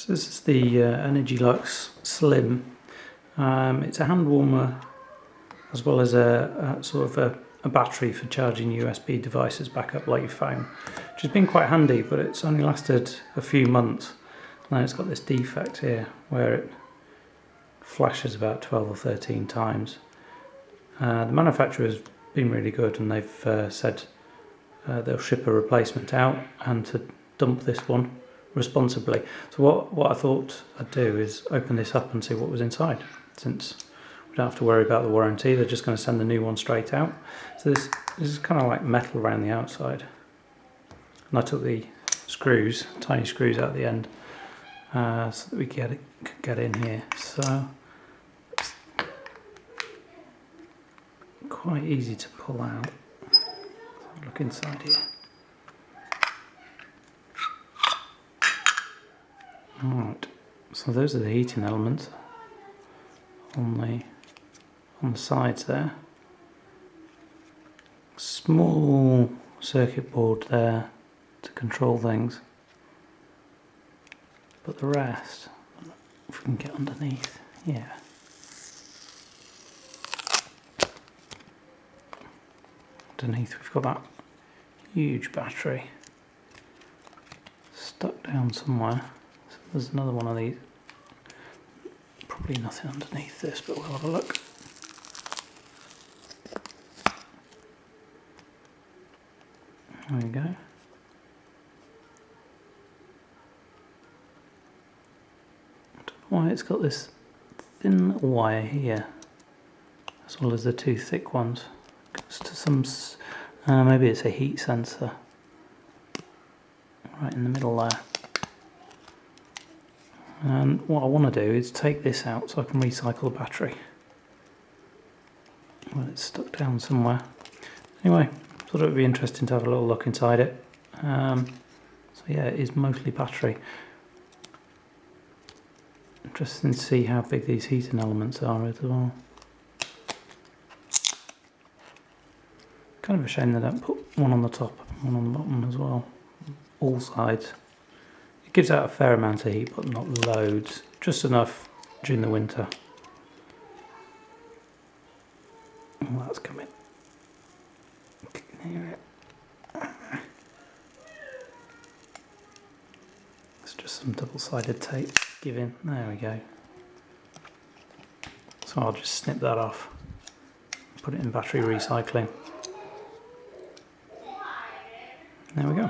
So this is the EnergyFlux Slim. It's a hand warmer as well as a sort of a battery for charging USB devices back up like your phone, which has been quite handy, but it's only lasted a few months. Now it's got this defect here where it flashes about 12 or 13 times. The manufacturer has been really good, and they've said they'll ship a replacement out and to dump this one responsibly. So what I thought I'd do is open this up and see what was inside. Since we don't have to worry about the warranty, they're just going to send the new one straight out. So this is kind of like metal around the outside. And I took the screws, tiny screws out the end, so that we could get in here. So it's quite easy to pull out. Look inside here. Alright, so those are the heating elements on the sides there. Small circuit board there to control things, but the rest, if we can get underneath, yeah. Underneath we've got that huge battery stuck down somewhere. So there's another one of these. Probably nothing underneath this, but we'll have a look. There we go. I don't know why it's got this thin wire here, as well as the two thick ones. Goes to some, maybe it's a heat sensor right in the middle there. And what I want to do is take this out so I can recycle the battery. Well, it's stuck down somewhere. Anyway, thought it would be interesting to have a little look inside it. So yeah, it is mostly battery. Interesting to see how big these heating elements are as well. Kind of a shame they don't put one on the top and one on the bottom as well. All sides. It gives out a fair amount of heat, but not loads. Just enough during the winter. Oh, that's coming. You can hear it. It's just some double-sided tape giving. There we go. So I'll just snip that off. Put it in battery recycling. There we go.